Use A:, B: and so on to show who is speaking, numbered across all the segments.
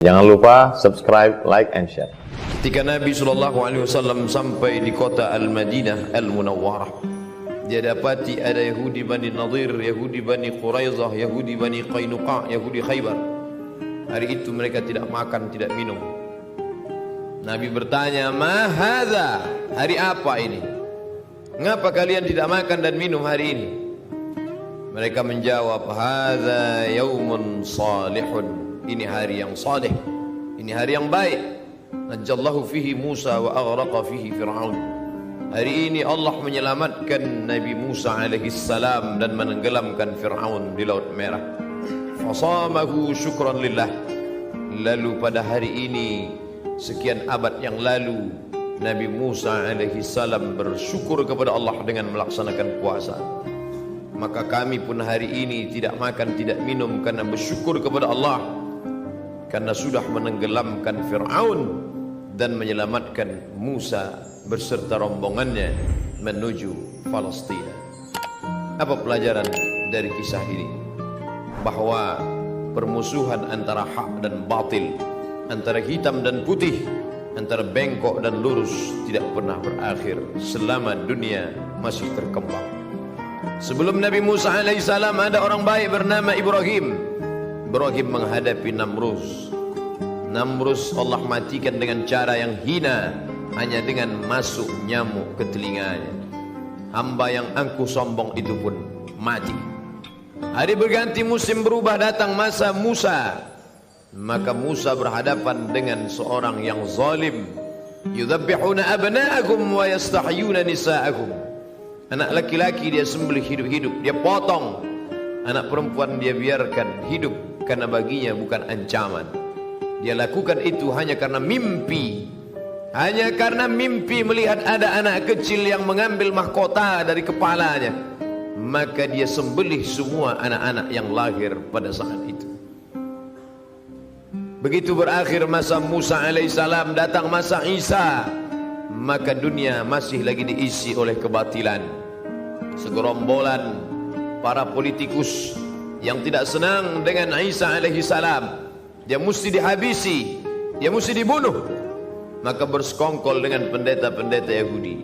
A: Jangan lupa subscribe, like, and share.
B: Ketika Nabi SAW sampai di kota Al-Madinah Al-Munawwarah, dia dapati ada Yahudi Bani Nadir, Yahudi Bani Quraizah, Yahudi Bani Qainuqa, Yahudi Khaybar. Hari itu mereka tidak makan, tidak minum. Nabi bertanya, "Ma hadza? Hari apa ini? Mengapa kalian tidak makan dan minum hari ini?" Mereka menjawab, "Hadza yaumun salihun." Ini hari yang saleh, ini hari yang baik. Najallahu fihi Musa wa aghraqa fihi Fir'aun. Hari ini Allah menyelamatkan Nabi Musa alaihi salam dan menenggelamkan Fir'aun di Laut Merah. Fasamahu syukran lillah. Lalu pada hari ini, sekian abad yang lalu, Nabi Musa alaihi salam bersyukur kepada Allah dengan melaksanakan puasa. Maka kami pun hari ini tidak makan, tidak minum karena bersyukur kepada Allah, karena sudah menenggelamkan Fir'aun dan menyelamatkan Musa berserta rombongannya menuju Palestina. Apa pelajaran dari kisah ini? Bahwa permusuhan antara hak dan batil, antara hitam dan putih, antara bengkok dan lurus tidak pernah berakhir selama dunia masih berkembang. Sebelum Nabi Musa alaihissalam ada orang baik bernama Ibrahim. Ibrahim menghadapi Namrus. Namrus Allah matikan dengan cara yang hina, hanya dengan masuk nyamuk ke telinganya. Hamba yang angkuh sombong itu pun mati. Hari berganti, musim berubah, datang masa Musa. Maka Musa berhadapan dengan seorang yang zalim. Yudhabbihuna abna'akum wa yastahyuna nisa'akum. Anak laki-laki dia sembelih hidup-hidup, dia potong. Anak perempuan dia biarkan hidup, karena baginya bukan ancaman. Dia lakukan itu hanya karena mimpi. Hanya karena mimpi melihat ada anak kecil yang mengambil mahkota dari kepalanya. Maka dia sembelih semua anak-anak yang lahir pada saat itu. Begitu berakhir masa Musa alaihissalam, datang masa Isa. Maka dunia masih lagi diisi oleh kebatilan. Segerombolan para politikus yang tidak senang dengan Isa alaihi salam, dia mesti dihabisi, dia mesti dibunuh. Maka bersekongkol dengan pendeta-pendeta Yahudi.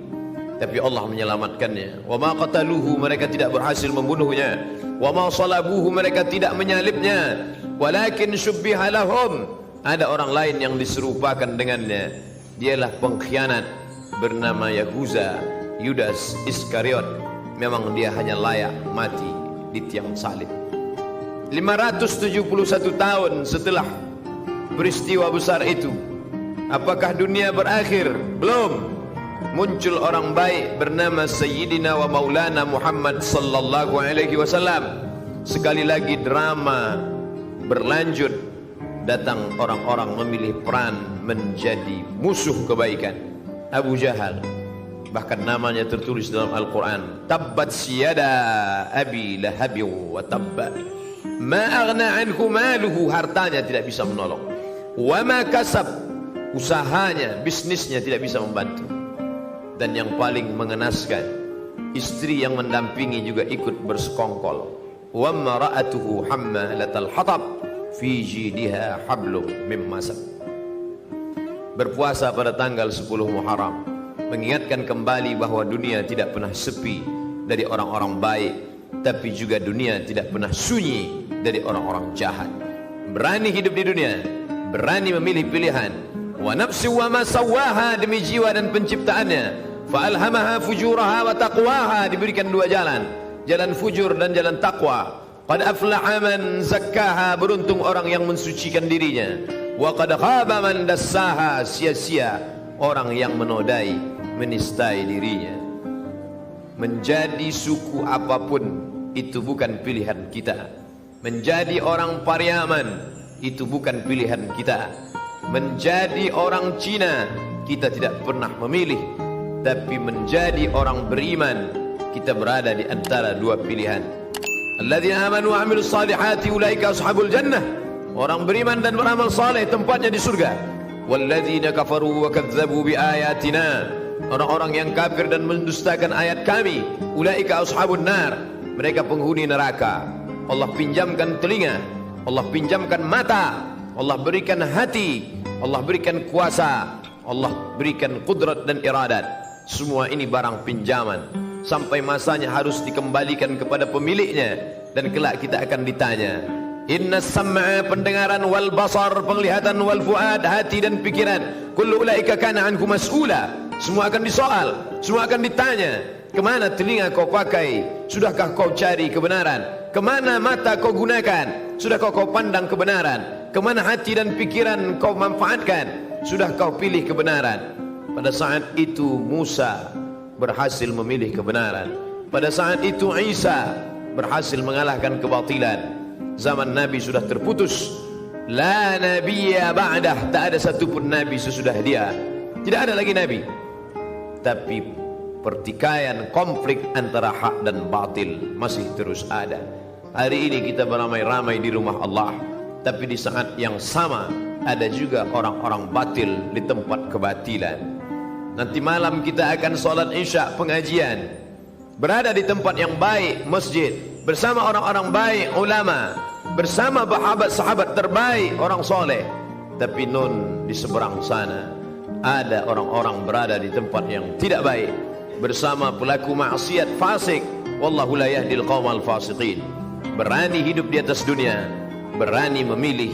B: Tapi Allah menyelamatkannya. Wa ma qataluhu, mereka tidak berhasil membunuhnya. Wa ma salabuhu, mereka tidak menyalibnya. Walakin syubbiha lahum, ada orang lain yang diserupakan dengannya. Dialah pengkhianat bernama Yahuza, Yudas Iskariot. Memang dia hanya layak mati di tiang salib. 571 tahun setelah peristiwa besar itu, apakah dunia berakhir? Belum. Muncul orang baik bernama Sayyidina wa Maulana Muhammad sallallahu alaihi wasallam. Sekali lagi drama berlanjut. Datang orang-orang memilih peran menjadi musuh kebaikan. Abu Jahal, bahkan namanya tertulis dalam Al-Quran. Tabbat siyada abi lahabi wa tabba. Ma aghna anhu maluhu, hartanya tidak bisa menolong. Wa ma kasab, usahanya, bisnisnya tidak bisa membantu. Dan yang paling mengenaskan, istri yang mendampingi juga ikut bersekongkol. Wa mara'atuhu hammalatal hatab fi jidiha hablum mim masad. Berpuasa pada tanggal 10 Muharram mengingatkan kembali bahwa dunia tidak pernah sepi dari orang-orang baik, tapi juga dunia tidak pernah sunyi dari orang-orang jahat. Berani hidup di dunia, berani memilih pilihan. Wa nafsi wa ma sawaha, demi jiwa dan penciptaannya. Fa alhamaha fujuraha wa taqwaha, diberikan dua jalan, jalan fujur dan jalan takwa. Qad aflaha man zakkaha, beruntung orang yang mensucikan dirinya. Wa qad khaba man dassaha, sia-sia orang yang menodai, menistai dirinya. Menjadi suku apapun itu bukan pilihan kita. Menjadi orang Pariaman itu bukan pilihan kita. Menjadi orang Cina kita tidak pernah memilih. Tapi menjadi orang beriman, kita berada di antara dua pilihan. Alladzina amanu wa amilus salihati ulaika ashabul jannah. Orang beriman dan beramal saleh tempatnya di surga. Walladzina kafaru wa kadzdzabu biayatina, orang-orang yang kafir dan mendustakan ayat kami, ulaika ashabun nar, mereka penghuni neraka. Allah pinjamkan telinga, Allah pinjamkan mata, Allah berikan hati, Allah berikan kuasa, Allah berikan qudrat dan iradat. Semua ini barang pinjaman, sampai masanya harus dikembalikan kepada pemiliknya, dan kelak kita akan ditanya. Inna sam'a, pendengaran, wal basar, penglihatan, wal fuad, hati dan pikiran, kullu ulaika kana anhu mas'ula. Semua akan disoal, semua akan ditanya. Kemana telinga kau pakai? Sudahkah kau cari kebenaran? Kemana mata kau gunakan? Sudahkah kau pandang kebenaran? Kemana hati dan pikiran kau manfaatkan? Sudah kau pilih kebenaran? Pada saat itu Musa berhasil memilih kebenaran. Pada saat itu Isa berhasil mengalahkan kebatilan. Zaman Nabi sudah terputus. La nabiyya ba'dah, tak ada satupun Nabi sesudah dia. Tidak ada lagi Nabi. Tapi pertikaian, konflik antara hak dan batil masih terus ada. Hari ini kita beramai-ramai di rumah Allah, tapi di saat yang sama ada juga orang-orang batil di tempat kebatilan. Nanti malam kita akan sholat isya pengajian, berada di tempat yang baik, masjid, bersama orang-orang baik, ulama, bersama sahabat terbaik, orang soleh. Tapi nun di seberang sana ada orang-orang berada di tempat yang tidak baik, bersama pelaku maksiat, fasik. Wallahu la yahdil qaumal fasiqin. Berani hidup di atas dunia, berani memilih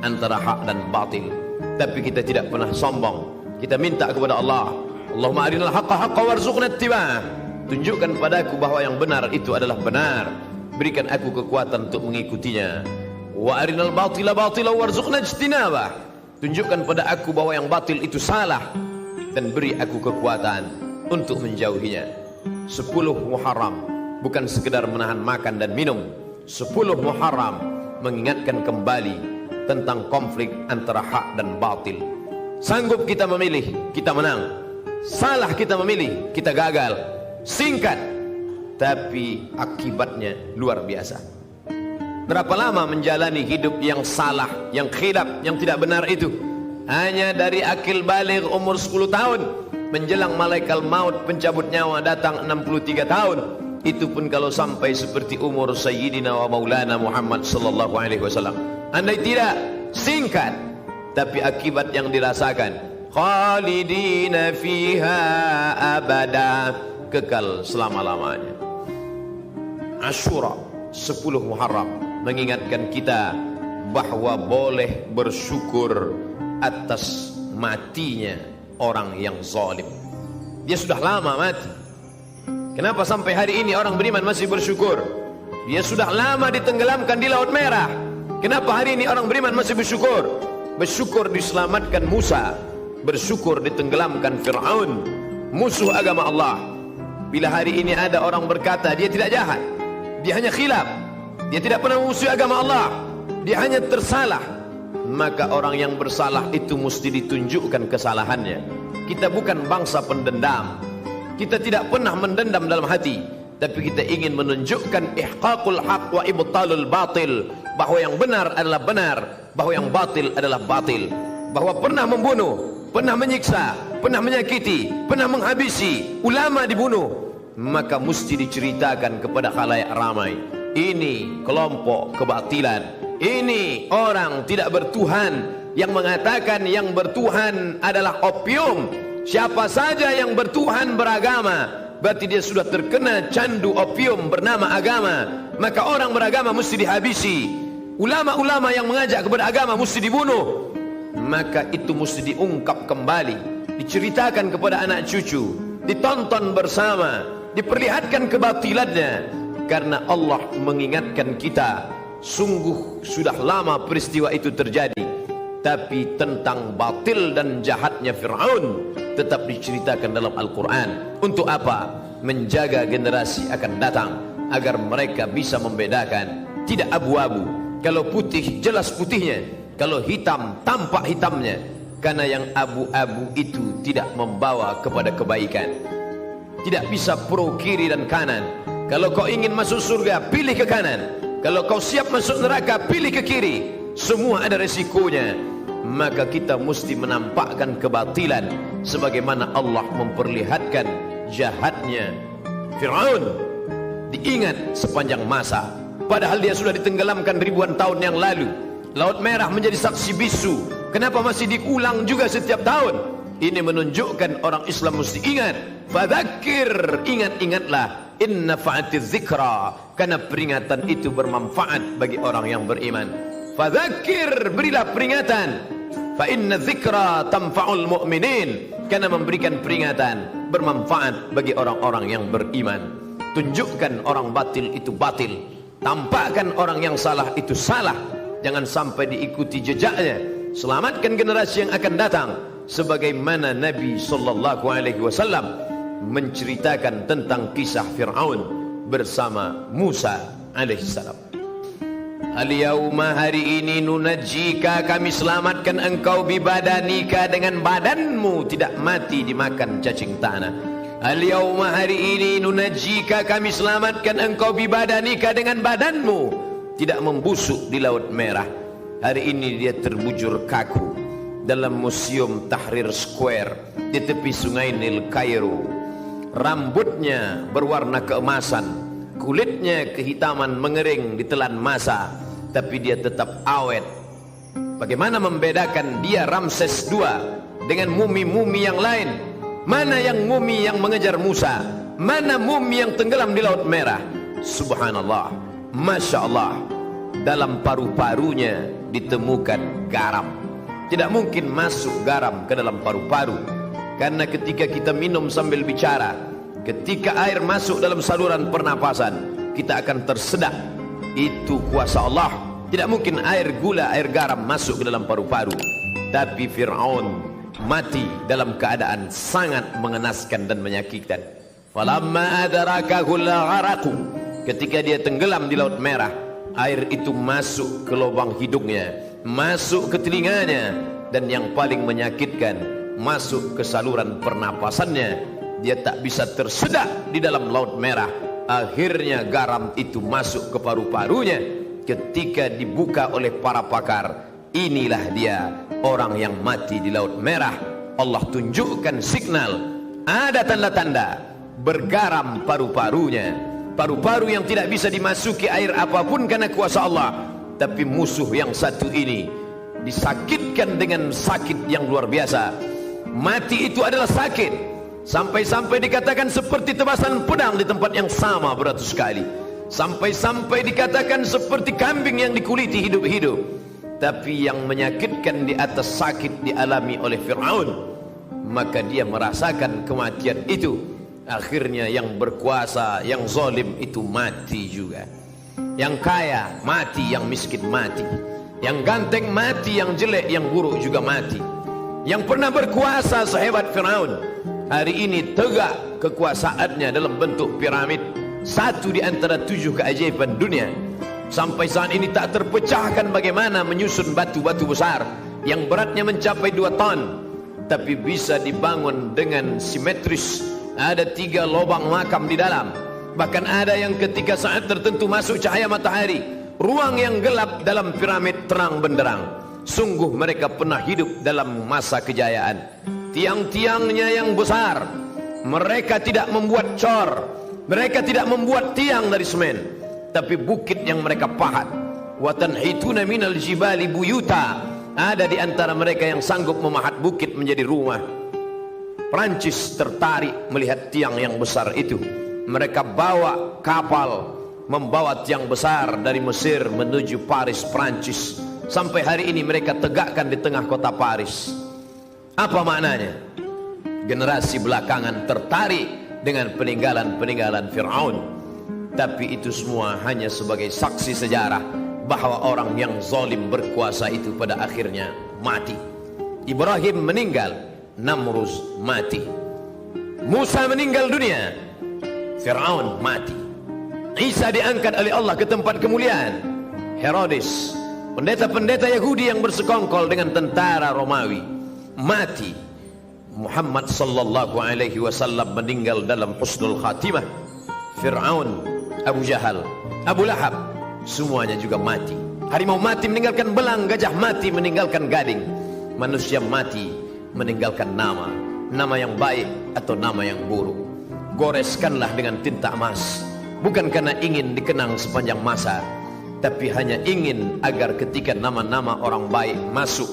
B: antara hak dan batil. Tapi kita tidak pernah sombong. Kita minta kepada Allah, Allahumma arinal haqqa haqqa warzuqna ittiba'ah. Tunjukkan padaku bahwa yang benar itu adalah benar, berikan aku kekuatan untuk mengikutinya. Wa arinal batila batila warzuqna ijtinabah. Tunjukkan pada aku bahwa yang batil itu salah, dan beri aku kekuatan untuk menjauhinya. 10 Muharram bukan sekedar menahan makan dan minum. 10 Muharram mengingatkan kembali tentang konflik antara hak dan batil. Sanggup kita memilih, kita menang. Salah kita memilih, kita gagal. Singkat, tapi akibatnya luar biasa. Berapa lama menjalani hidup yang salah, yang khilaf, yang tidak benar itu? Hanya dari akil baligh umur 10 tahun menjelang malaikat maut pencabut nyawa datang 63 tahun. Itu pun kalau sampai seperti umur Sayyidina wa Maulana Muhammad sallallahu alaihi wasallam. Andai tidak, singkat, tapi akibat yang dirasakan, khalidina fiha abada, kekal selama-lamanya. Asyura 10 Muharram mengingatkan kita bahwa boleh bersyukur atas matinya orang yang zalim. Dia sudah lama mati. Kenapa sampai hari ini orang beriman masih bersyukur? Dia sudah lama ditenggelamkan di Laut Merah. Kenapa hari ini orang beriman masih bersyukur? Bersyukur diselamatkan Musa, bersyukur ditenggelamkan Fir'aun, musuh agama Allah. Bila hari ini ada orang berkata dia tidak jahat, dia hanya khilaf, dia tidak pernah memusuhi agama Allah, dia hanya tersalah, maka orang yang bersalah itu mesti ditunjukkan kesalahannya. Kita bukan bangsa pendendam. Kita tidak pernah mendendam dalam hati, tapi kita ingin menunjukkan ihqaqul haq wa ibtalul batil, bahwa yang benar adalah benar, bahwa yang batil adalah batil, bahwa pernah membunuh, pernah menyiksa, pernah menyakiti, pernah menghabisi, ulama dibunuh, maka mesti diceritakan kepada khalayak ramai. Ini kelompok kebatilan, ini orang tidak bertuhan yang mengatakan yang bertuhan adalah opium. Siapa saja yang bertuhan beragama, berarti dia sudah terkena candu opium bernama agama. Maka orang beragama mesti dihabisi, ulama-ulama yang mengajak kepada agama mesti dibunuh. Maka itu mesti diungkap kembali, diceritakan kepada anak cucu, ditonton bersama, diperlihatkan kebatilannya. Karena Allah mengingatkan kita, sungguh sudah lama peristiwa itu terjadi, tapi tentang batil dan jahatnya Fir'aun tetap diceritakan dalam Al-Quran. Untuk apa? Menjaga generasi akan datang, agar mereka bisa membedakan. Tidak abu-abu, kalau putih jelas putihnya, kalau hitam tampak hitamnya. Karena yang abu-abu itu tidak membawa kepada kebaikan. Tidak bisa pro kiri dan kanan. Kalau kau ingin masuk surga, pilih ke kanan. Kalau kau siap masuk neraka, pilih ke kiri. Semua ada resikonya. Maka kita mesti menampakkan kebatilan sebagaimana Allah memperlihatkan jahatnya Fir'aun. Diingat sepanjang masa, padahal dia sudah ditenggelamkan ribuan tahun yang lalu. Laut Merah menjadi saksi bisu. Kenapa masih diulang juga setiap tahun? Ini menunjukkan orang Islam mesti ingat. Fadzakir, ingat-ingatlah. Inna fa'atiz zikra, karena peringatan itu bermanfaat bagi orang yang beriman. Fadzakir, berilah peringatan. Fa inna zikra tanfa'ul mu'minin, karena memberikan peringatan bermanfaat bagi orang-orang yang beriman. Tunjukkan orang batil itu batil, tampakkan orang yang salah itu salah. Jangan sampai diikuti jejaknya. Selamatkan generasi yang akan datang, sebagaimana Nabi sallallahu alaihi wasallam menceritakan tentang kisah Fir'aun bersama Musa alaihissalam. Al-yawma, hari ini, nunajjika, kami selamatkan engkau bibadanika, dengan badanmu tidak mati dimakan cacing tanah. Al-yawma, hari ini, nunajjika, kami selamatkan engkau bibadanika, dengan badanmu tidak membusuk di Laut Merah. Hari ini dia terbujur kaku dalam Museum Tahrir Square di tepi sungai Nil Kairo. Rambutnya berwarna keemasan, kulitnya kehitaman mengering ditelan masa, tapi dia tetap awet. Bagaimana membedakan dia Ramses II dengan mumi-mumi yang lain? Mana yang mumi yang mengejar Musa? Mana mumi yang tenggelam di Laut Merah? Subhanallah, Masya Allah, dalam paru-parunya ditemukan garam. Tidak mungkin masuk garam ke dalam paru-paru, karena ketika kita minum sambil bicara, ketika air masuk dalam saluran pernapasan, kita akan tersedak. Itu kuasa Allah. Tidak mungkin air gula, air garam masuk ke dalam paru-paru. Tapi Fir'aun mati dalam keadaan sangat mengenaskan dan menyakitkan. Falamma adrakahul gharaqu, ketika dia tenggelam di Laut Merah, air itu masuk ke lubang hidungnya, masuk ke telinganya, dan yang paling menyakitkan, masuk ke saluran pernapasannya. Dia tak bisa tersedak di dalam Laut Merah. Akhirnya garam itu masuk ke paru-parunya. Ketika dibuka oleh para pakar, inilah dia orang yang mati di Laut Merah. Allah tunjukkan signal, ada tanda-tanda bergaram paru-parunya. Paru-paru yang tidak bisa dimasuki air apapun karena kuasa Allah. Tapi musuh yang satu ini disakitkan dengan sakit yang luar biasa. Mati itu adalah sakit, sampai-sampai dikatakan seperti tebasan pedang di tempat yang sama beratus kali. Sampai-sampai dikatakan seperti kambing yang dikuliti hidup-hidup. Tapi yang menyakitkan di atas sakit dialami oleh Fir'aun, maka dia merasakan kematian itu. Akhirnya yang berkuasa, yang zalim itu mati juga. Yang kaya mati, yang miskin mati. Yang ganteng mati, yang jelek, yang buruk juga mati. Yang pernah berkuasa sehebat Fir'aun, hari ini tegak kekuasaannya dalam bentuk piramid, satu di antara 7 keajaiban dunia. Sampai saat ini tak terpecahkan bagaimana menyusun batu-batu besar yang beratnya mencapai 2 ton, tapi bisa dibangun dengan simetris. Ada 3 lubang makam di dalam. Bahkan ada yang ketika saat tertentu masuk cahaya matahari, ruang yang gelap dalam piramid terang benderang. Sungguh mereka pernah hidup dalam masa kejayaan. Tiang-tiangnya yang besar, mereka tidak membuat cor, mereka tidak membuat tiang dari semen, tapi bukit yang mereka pahat. Wa tanhituna minal jibali buyuta, ada di antara mereka yang sanggup memahat bukit menjadi rumah. Prancis tertarik melihat tiang yang besar itu. Mereka bawa kapal membawa tiang besar dari Mesir menuju Paris, Prancis. Sampai hari ini mereka tegakkan di tengah kota Paris. Apa maknanya? Generasi belakangan tertarik dengan peninggalan-peninggalan Fir'aun. Tapi itu semua hanya sebagai saksi sejarah bahwa orang yang zalim berkuasa itu pada akhirnya mati. Ibrahim meninggal, Namrus mati. Musa meninggal dunia, Fir'aun mati. Isa diangkat oleh Allah ke tempat kemuliaan. Herodes, pendeta-pendeta Yahudi yang bersekongkol dengan tentara Romawi, mati. Muhammad sallallahu alaihi wasallam meninggal dalam husnul khatimah. Fir'aun, Abu Jahal, Abu Lahab, semuanya juga mati. Harimau mati meninggalkan belang, gajah mati meninggalkan gading. Manusia mati meninggalkan nama, nama yang baik atau nama yang buruk. Goreskanlah dengan tinta emas, bukan karena ingin dikenang sepanjang masa, tapi hanya ingin agar ketika nama-nama orang baik masuk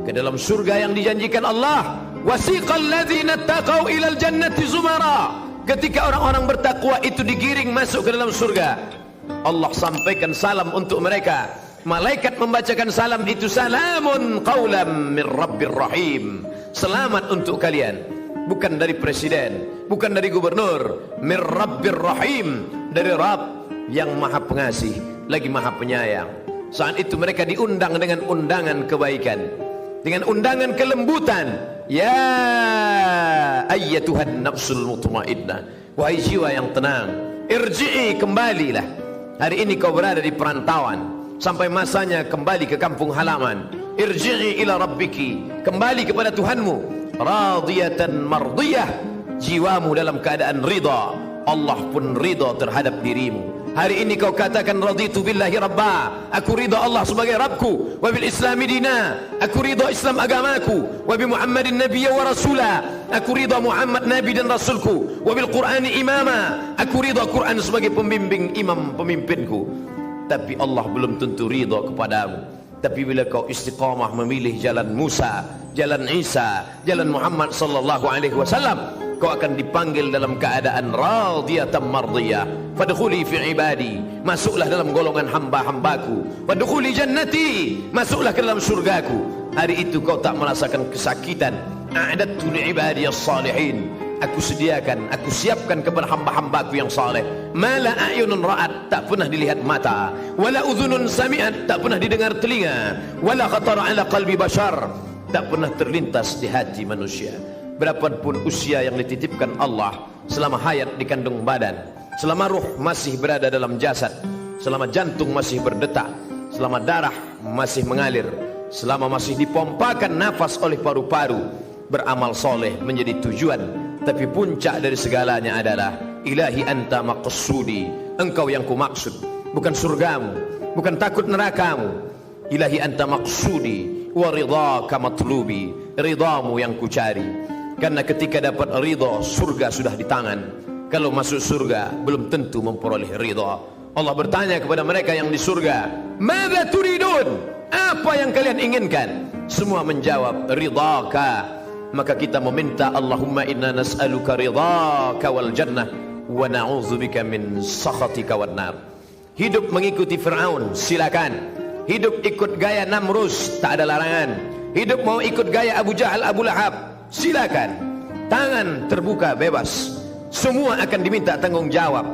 B: ke dalam surga yang dijanjikan Allah, wasiqal ladzina taqau ilal jannati zumara, ketika orang-orang bertakwa itu digiring masuk ke dalam surga, Allah sampaikan salam untuk mereka. Malaikat membacakan salam itu, salamun qaulam mir rabbir rahim, selamat untuk kalian, bukan dari presiden, bukan dari gubernur, mir rabbir rahim, dari Rabb yang maha pengasih lagi maha penyayang. Saat itu mereka diundang dengan undangan kebaikan, dengan undangan kelembutan. Ya ayyatuhan nafsul mutmainnah, wahai jiwa yang tenang, irji'i, kembalilah. Hari ini kau berada di perantauan, sampai masanya kembali ke kampung halaman. Irji'i ila rabbiki, kembali kepada Tuhanmu. Radiyatan mardiyah, jiwamu dalam keadaan ridha, Allah pun ridha terhadap dirimu. Hari ini kau katakan raditu billahi rabba, aku ridha Allah sebagai Rabbku, wa bil islami dina, aku ridha Islam agamaku, wa bi Muhammadin nabiyya wa rasula, aku ridha Muhammad nabi dan rasulku, wa bil Qur'ani imama, aku ridha Quran sebagai pembimbing imam pemimpinku. Tapi Allah belum tentu ridha kepadamu. Tapi bila kau istiqamah memilih jalan Musa, jalan Isa, jalan Muhammad sallallahu alaihi wasallam, kau akan dipanggil dalam keadaan radiyatan mardiyah. Fadkhuli fi ibadi, masuklah dalam golongan hamba-hambaku. Fadkhuli jannati, masuklah ke dalam surgaku. Hari itu kau tak merasakan kesakitan. A'dadtu li ibadiyas salihin, aku sediakan, aku siapkan kepada hamba-hambaku yang saleh. Mala a'yunun ra'at, tak pernah dilihat mata, wala udhunun sami'at, tak pernah didengar telinga, wala khatara ala qalbi bashar, tak pernah terlintas di hati manusia. Berapapun usia yang dititipkan Allah, selama hayat di kandung badan, selama ruh masih berada dalam jasad, selama jantung masih berdetak, selama darah masih mengalir, selama masih dipompakan nafas oleh paru-paru, beramal soleh menjadi tujuan. Tapi puncak dari segalanya adalah ilahi anta maqsudi, engkau yang kumaksud, bukan surgamu, bukan takut nerakamu. Ilahi anta maqsudi wa ridhaka matlubi, ridhamu yang kucari. Karena ketika dapat ridha, surga sudah di tangan. Kalau masuk surga belum tentu memperoleh ridha. Allah bertanya kepada mereka yang di surga, "Madza turidun?" Apa yang kalian inginkan? Semua menjawab ridhaka. Maka kita meminta, Allahumma inna nas'aluka ridhaka wal jannah wa na'udzubika min sakhatika wan nar. Hidup mengikuti Fir'aun, silakan. Hidup ikut gaya Namrus, tak ada larangan. Hidup mau ikut gaya Abu Jahal, Abu Lahab, silakan. Tangan terbuka bebas. Semua akan diminta tanggung jawab.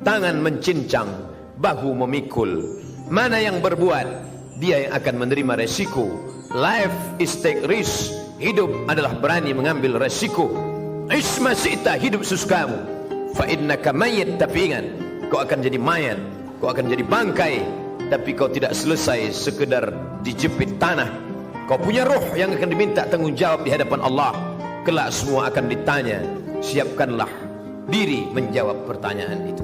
B: Tangan mencincang, bahu memikul. Mana yang berbuat, dia yang akan menerima resiko. Life is take risk. Hidup adalah berani mengambil resiko. Isma sita, hidup sesukamu. Fa innaka mayyit, tapi ingat, kau akan jadi mayat, kau akan jadi bangkai. Tapi kau tidak selesai sekedar dijepit tanah. Kau punya roh yang akan diminta tanggung jawab di hadapan Allah. Kelak semua akan ditanya. Siapkanlah diri menjawab pertanyaan itu.